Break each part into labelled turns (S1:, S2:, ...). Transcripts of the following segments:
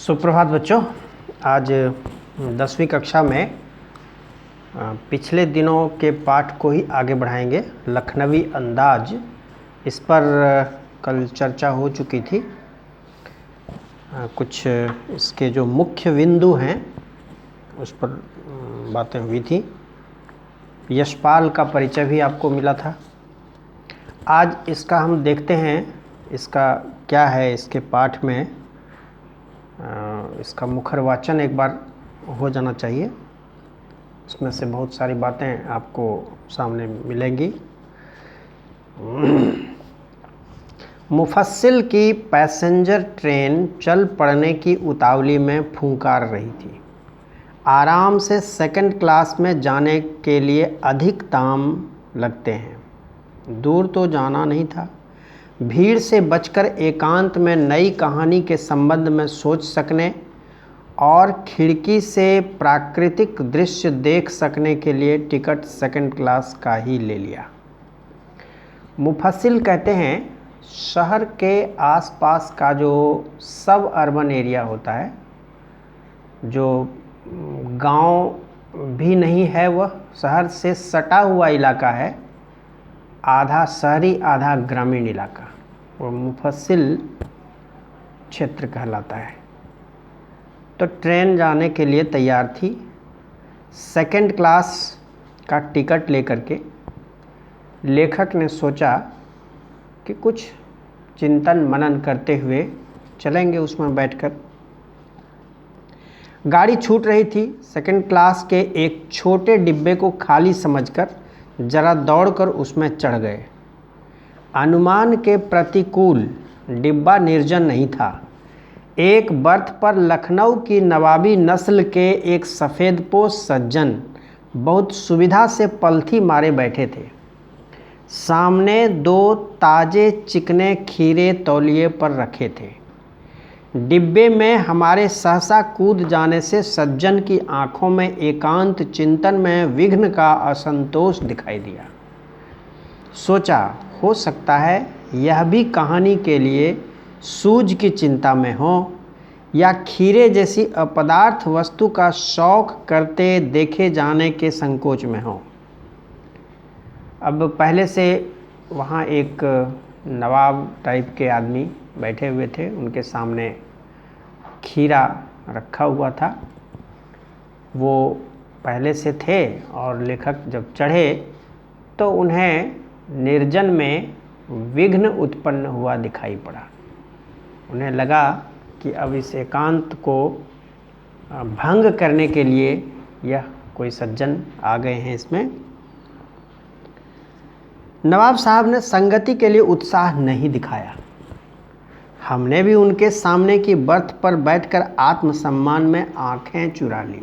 S1: सुप्रभात बच्चों। आज 10वीं कक्षा में पिछले दिनों के पाठ को ही आगे बढ़ाएंगे। लखनवी अंदाज, इस पर कल चर्चा हो चुकी थी। कुछ इसके जो मुख्य बिंदु हैं उस पर बातें हुई थी। यशपाल का परिचय भी आपको मिला था। आज इसका हम देखते हैं, इसका क्या है इसके पाठ में। इसका मुखर वाचन एक बार हो जाना चाहिए, उसमें से बहुत सारी बातें आपको सामने मिलेंगी। मुफस्सिल की पैसेंजर ट्रेन चल पड़ने की उतावली में फुंकार रही थी। आराम से सेकंड क्लास में जाने के लिए अधिक दाम लगते हैं। दूर तो जाना नहीं था। भीड़ से बचकर एकांत में नई कहानी के संबंध में सोच सकने और खिड़की से प्राकृतिक दृश्य देख सकने के लिए टिकट सेकंड क्लास का ही ले लिया। मुफस्सिल कहते हैं शहर के आसपास का जो सब अर्बन एरिया होता है, जो गांव भी नहीं है, वह शहर से सटा हुआ इलाका है, आधा शहरी आधा ग्रामीण इलाका, वो मुफस्सिल क्षेत्र कहलाता है। तो ट्रेन जाने के लिए तैयार थी। सेकंड क्लास का टिकट लेकर के लेखक ने सोचा कि कुछ चिंतन मनन करते हुए चलेंगे उसमें बैठकर। गाड़ी छूट रही थी। सेकंड क्लास के एक छोटे डिब्बे को खाली समझकर जरा दौड़कर उसमें चढ़ गए। अनुमान के प्रतिकूल डिब्बा निर्जन नहीं था। एक बर्थ पर लखनऊ की नवाबी नस्ल के एक सफ़ेदपोश सज्जन बहुत सुविधा से पलथी मारे बैठे थे। सामने दो ताजे चिकने खीरे तौलिए पर रखे थे। डिब्बे में हमारे सहसा कूद जाने से सज्जन की आंखों में एकांत चिंतन में विघ्न का असंतोष दिखाई दिया। सोचा, हो सकता है यह भी कहानी के लिए सूझ की चिंता में हो या खीरे जैसी अपदार्थ वस्तु का शौक करते देखे जाने के संकोच में हो। अब पहले से वहाँ एक नवाब टाइप के आदमी बैठे हुए थे, उनके सामने खीरा रखा हुआ था। वो पहले से थे और लेखक जब चढ़े तो उन्हें निर्जन में विघ्न उत्पन्न हुआ दिखाई पड़ा। उन्हें लगा कि अब इस एकांत को भंग करने के लिए यह कोई सज्जन आ गए हैं इसमें। नवाब साहब ने संगति के लिए उत्साह नहीं दिखाया। हमने भी उनके सामने की बर्थ पर बैठकर आत्मसम्मान में आंखें चुरा ली।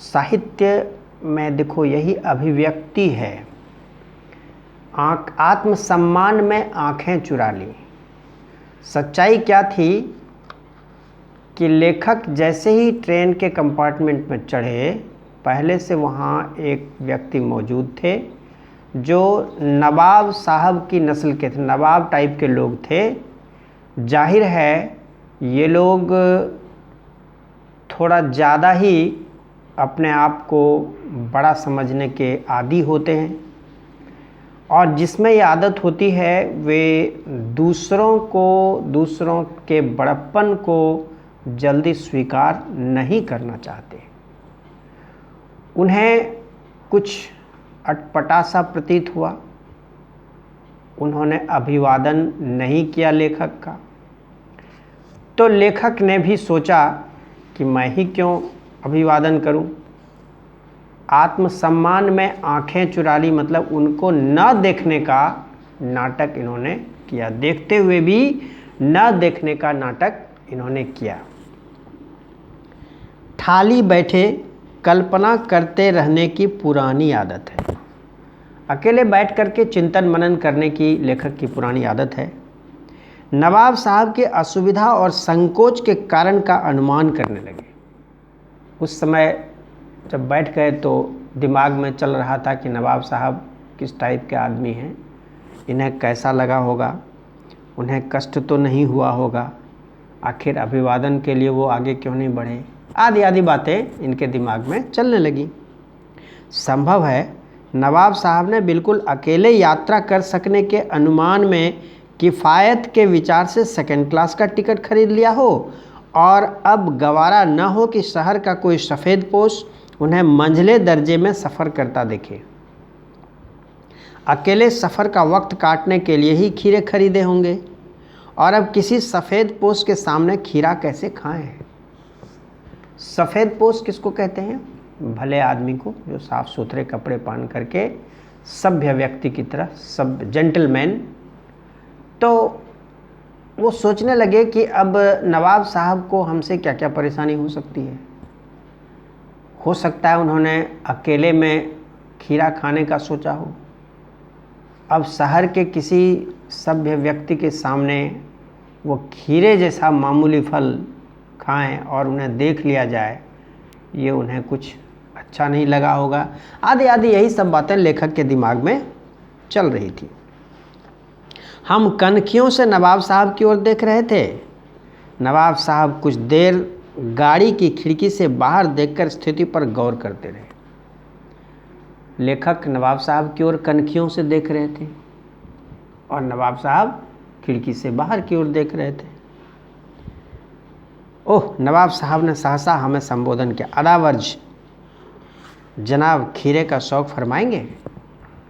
S1: साहित्य में देखो यही अभिव्यक्ति है, आत्मसम्मान में आंखें चुरा ली। सच्चाई क्या थी कि लेखक जैसे ही ट्रेन के कंपार्टमेंट में चढ़े, पहले से वहाँ एक व्यक्ति मौजूद थे जो नवाब साहब की नस्ल के थे, नवाब टाइप के लोग थे। जाहिर है ये लोग थोड़ा ज़्यादा ही अपने आप को बड़ा समझने के आदी होते हैं, और जिसमें ये आदत होती है वे दूसरों के बड़प्पन को जल्दी स्वीकार नहीं करना चाहते। उन्हें कुछ अटपटा सा प्रतीत हुआ। उन्होंने अभिवादन नहीं किया लेखक का। तो लेखक ने भी सोचा कि मैं ही क्यों अभिवादन करूं। आत्मसम्मान में आंखें चुरा ली, मतलब उनको न देखने का नाटक इन्होंने किया, देखते हुए भी न देखने का नाटक इन्होंने किया। ठाली बैठे कल्पना करते रहने की पुरानी आदत है। अकेले बैठ करके चिंतन मनन करने की लेखक की पुरानी आदत है। नवाब साहब के असुविधा और संकोच के कारण का अनुमान करने लगे। उस समय जब बैठ गए तो दिमाग में चल रहा था कि नवाब साहब किस टाइप के आदमी हैं, इन्हें कैसा लगा होगा, उन्हें कष्ट तो नहीं हुआ होगा, आखिर अभिवादन के लिए वो आगे क्यों नहीं बढ़े, आदि आदि बातें इनके दिमाग में चलने लगी। संभव है नवाब साहब ने बिल्कुल अकेले यात्रा कर सकने के अनुमान में किफ़ायत के विचार से सेकंड क्लास का टिकट खरीद लिया हो और अब गवारा न हो कि शहर का कोई सफ़ेद पोश उन्हें मंझले दर्जे में सफ़र करता देखे। अकेले सफ़र का वक्त काटने के लिए ही खीरे खरीदे होंगे और अब किसी सफ़ेद पोश के सामने खीरा कैसे खाएं। सफ़ेद पोश किसको कहते हैं? भले आदमी को, जो साफ़ सुथरे कपड़े पहन करके सभ्य व्यक्ति की तरह, सब जेंटलमैन। तो वो सोचने लगे कि अब नवाब साहब को हमसे क्या क्या परेशानी हो सकती है। हो सकता है उन्होंने अकेले में खीरा खाने का सोचा हो। अब शहर के किसी सभ्य व्यक्ति के सामने वो खीरे जैसा मामूली फल खाएं और उन्हें देख लिया जाए, ये उन्हें कुछ अच्छा नहीं लगा होगा। आदि आदि यही सब बातें लेखक के दिमाग में चल रही थी। हम कनखियों से नवाब साहब की ओर देख रहे थे। नवाब साहब कुछ देर गाड़ी की खिड़की से बाहर देखकर स्थिति पर गौर करते रहे। लेखक नवाब साहब की ओर कनखियों से देख रहे थे और नवाब साहब खिड़की से बाहर की ओर देख रहे थे। ओह, नवाब साहब ने सहसा हमें संबोधन किया। अदावर्ज जनाब, खीरे का शौक़ फरमाएंगे।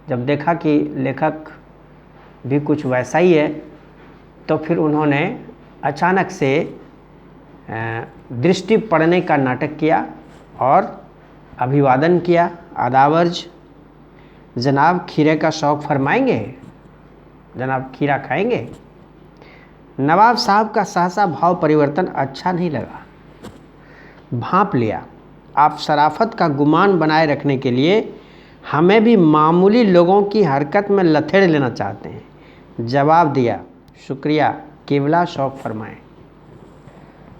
S1: जब देखा कि लेखक भी कुछ वैसा ही है तो फिर उन्होंने अचानक से दृष्टि पड़ने का नाटक किया और अभिवादन किया। अदावर्ज जनाब, खीरे का शौक़ फरमाएंगे? जनाब, खीरा खाएंगे? नवाब साहब का सहसा भाव परिवर्तन अच्छा नहीं लगा। भांप लिया, आप शराफत का गुमान बनाए रखने के लिए हमें भी मामूली लोगों की हरकत में लथेड़ लेना चाहते हैं। जवाब दिया, शुक्रिया, केवला शौक़ फरमाएं।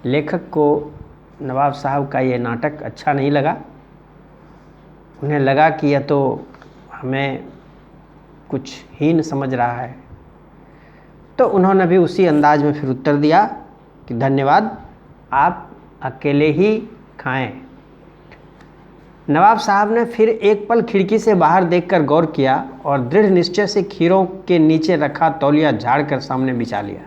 S1: लेखक को नवाब साहब का ये नाटक अच्छा नहीं लगा। उन्हें लगा कि यह तो हमें कुछ हीन समझ रहा है। तो उन्होंने भी उसी अंदाज में फिर उत्तर दिया कि धन्यवाद, आप अकेले ही खाएं। नवाब साहब ने फिर एक पल खिड़की से बाहर देखकर गौर किया और दृढ़ निश्चय से खीरों के नीचे रखा तौलिया झाड़कर सामने बिछा लिया।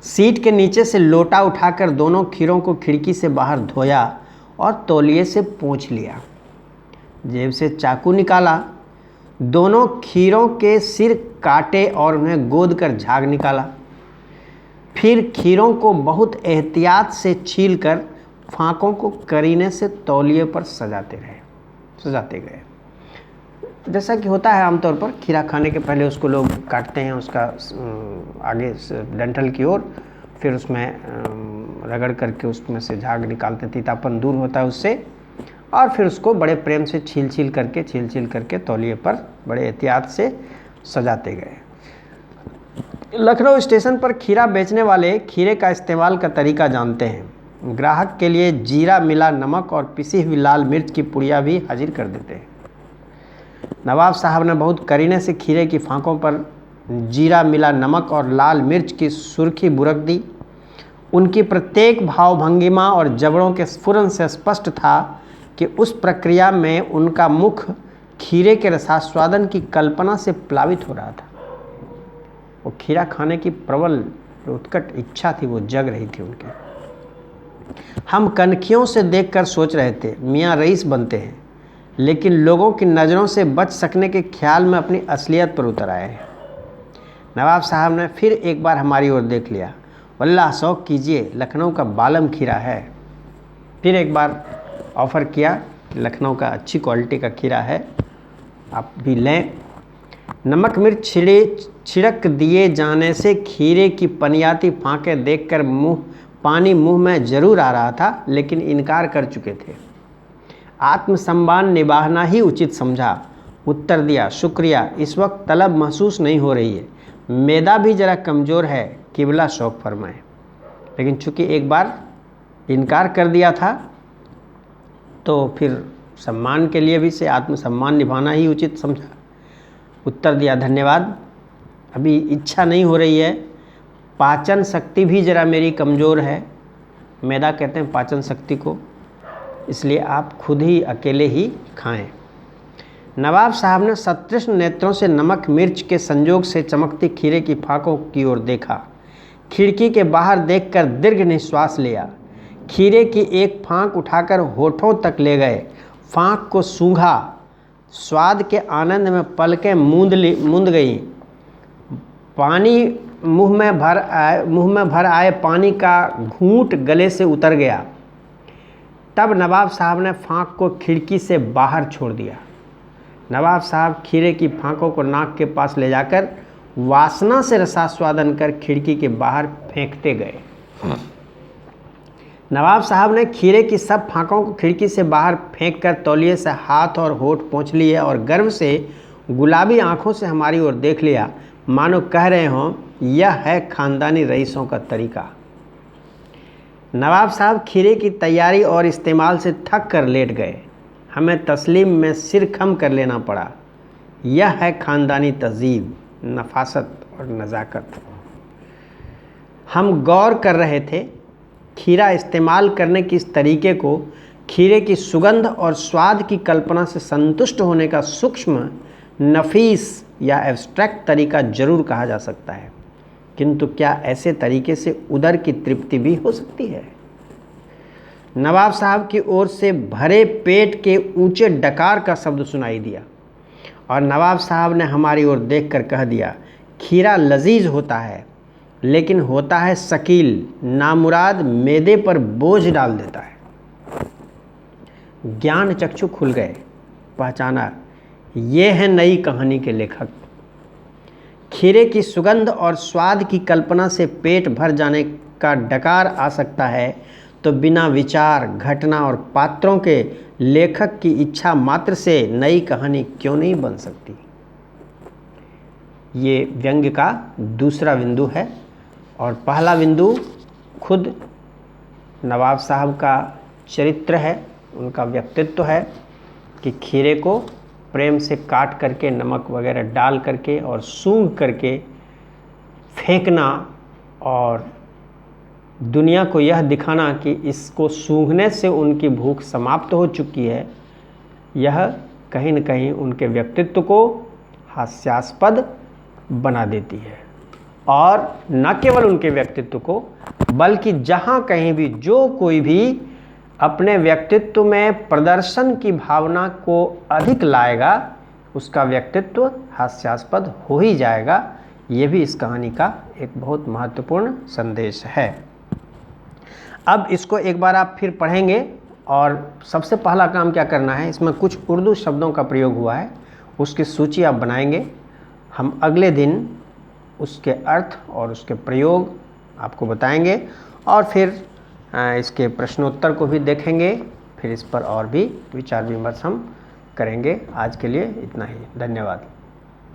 S1: सीट के नीचे से लोटा उठाकर दोनों खीरों को खिड़की से बाहर धोया और तौलिए से पोंछ लिया। जेब से चाकू निकाला, दोनों खीरों के सिर काटे और उन्हें गोद कर झाग निकाला। फिर खीरों को बहुत एहतियात से छीलकर फांकों को करीने से तौलिए पर सजाते गए। जैसा कि होता है आमतौर पर, खीरा खाने के पहले उसको लोग काटते हैं, उसका आगे डंठल की ओर, फिर उसमें रगड़ करके उसमें से झाग निकालते हैं, तीतापन दूर होता है उससे, और फिर उसको बड़े प्रेम से छील करके तौलिए पर बड़े एहतियात से सजाते गए। लखनऊ स्टेशन पर खीरा बेचने वाले खीरे का इस्तेमाल का तरीका जानते हैं। ग्राहक के लिए जीरा मिला नमक और पिसी हुई लाल मिर्च की पुड़िया भी हाजिर कर देते हैं। नवाब साहब ने बहुत करीने से खीरे की फांकों पर जीरा मिला नमक और लाल मिर्च की सुर्खी बुरक दी। उनकी प्रत्येक भावभंगिमा और जबड़ों के स्फुरन से स्पष्ट था कि उस प्रक्रिया में उनका मुख खीरे के रसास्वादन की कल्पना से प्लावित हो रहा था। वो खीरा खाने की प्रबल उत्कट इच्छा थी, वो जग रही थी उनकी। हम कनखियों से देखकर सोच रहे थे मियाँ रईस बनते हैं, लेकिन लोगों की नज़रों से बच सकने के ख्याल में अपनी असलियत पर उतर आए हैं। नवाब साहब ने फिर एक बार हमारी ओर देख लिया। वल्लाह शौक़ कीजिए, लखनऊ का बालम खीरा है। फिर एक बार ऑफ़र किया कि लखनऊ का अच्छी क्वालिटी का खीरा है, आप भी लें। नमक मिर्च छिड़क दिए जाने से खीरे की पनियाती फांकें देखकर पानी मुंह में जरूर आ रहा था, लेकिन इनकार कर चुके थे। आत्मसम्मान निभाना ही उचित समझा। उत्तर दिया, शुक्रिया, इस वक्त तलब महसूस नहीं हो रही है, मैदा भी ज़रा कमज़ोर है, किबला शौक़ फरमाएं। लेकिन चूँकि एक बार इनकार कर दिया था तो फिर सम्मान के लिए भी से आत्मसम्मान निभाना ही उचित समझा। उत्तर दिया, धन्यवाद, अभी इच्छा नहीं हो रही है, पाचन शक्ति भी ज़रा मेरी कमज़ोर है, मैदा कहते हैं पाचन शक्ति को, इसलिए आप खुद ही अकेले ही खाएं। नवाब साहब ने सतृष्ण नेत्रों से नमक मिर्च के संयोग से चमकती खीरे की फाकों की ओर देखा। खिड़की के बाहर देखकर दीर्घ निश्वास लिया। खीरे की एक फांक उठाकर होठों तक ले गए। फांक को सूंघा। स्वाद के आनंद में पलकें मूंद गईं। पानी मुंह में भर आए पानी का घूंट गले से उतर गया। तब नवाब साहब ने फांक को खिड़की से बाहर छोड़ दिया। नवाब साहब खीरे की फांकों को नाक के पास ले जाकर वासना से रसास्वादन कर खिड़की के बाहर फेंकते गए। नवाब साहब ने खीरे की सब फांकों को खिड़की से बाहर फेंककर तौलिए से हाथ और होठ पोंछ लिए और गर्व से गुलाबी आंखों से हमारी ओर देख लिया, मानो कह रहे हों यह है खानदानी रईसों का तरीका। नवाब साहब खीरे की तैयारी और इस्तेमाल से थक कर लेट गए। हमें तस्लीम में सिर खम कर लेना पड़ा। यह है खानदानी तहज़ीब, नफासत और नज़ाकत। हम गौर कर रहे थे। खीरा इस्तेमाल करने की इस तरीके को खीरे की सुगंध और स्वाद की कल्पना से संतुष्ट होने का सूक्ष्म, नफीस या एब्स्ट्रैक्ट तरीका जरूर कहा जा सकता है, किंतु क्या ऐसे तरीके से उदर की तृप्ति भी हो सकती है? नवाब साहब की ओर से भरे पेट के ऊंचे डकार का शब्द सुनाई दिया और नवाब साहब ने हमारी ओर देखकर कह दिया, खीरा लजीज होता है लेकिन होता है शकील, नामुराद मैदे पर बोझ डाल देता है। ज्ञान चक्षु खुल गए। पहचाना, ये है नई कहानी के लेखक। खीरे की सुगंध और स्वाद की कल्पना से पेट भर जाने का डकार आ सकता है तो बिना विचार, घटना और पात्रों के लेखक की इच्छा मात्र से नई कहानी क्यों नहीं बन सकती? ये व्यंग्य का दूसरा बिंदु है और पहला बिंदु खुद नवाब साहब का चरित्र है, उनका व्यक्तित्व है कि खीरे को प्रेम से काट करके नमक वगैरह डाल करके और सूंघ करके फेंकना और दुनिया को यह दिखाना कि इसको सूंघने से उनकी भूख समाप्त हो चुकी है, यह कहीं न कहीं उनके व्यक्तित्व को हास्यास्पद बना देती है। और न केवल उनके व्यक्तित्व को, बल्कि जहाँ कहीं भी जो कोई भी अपने व्यक्तित्व में प्रदर्शन की भावना को अधिक लाएगा, उसका व्यक्तित्व हास्यास्पद हो ही जाएगा। ये भी इस कहानी का एक बहुत महत्वपूर्ण संदेश है। अब इसको एक बार आप फिर पढ़ेंगे और सबसे पहला काम क्या करना है, इसमें कुछ उर्दू शब्दों का प्रयोग हुआ है, उसकी सूची आप बनाएंगे। हम अगले दिन उसके अर्थ और उसके प्रयोग आपको बताएंगे और फिर इसके प्रश्नोत्तर को भी देखेंगे, फिर इस पर और भी विचार विमर्श हम करेंगे। आज के लिए इतना ही, धन्यवाद।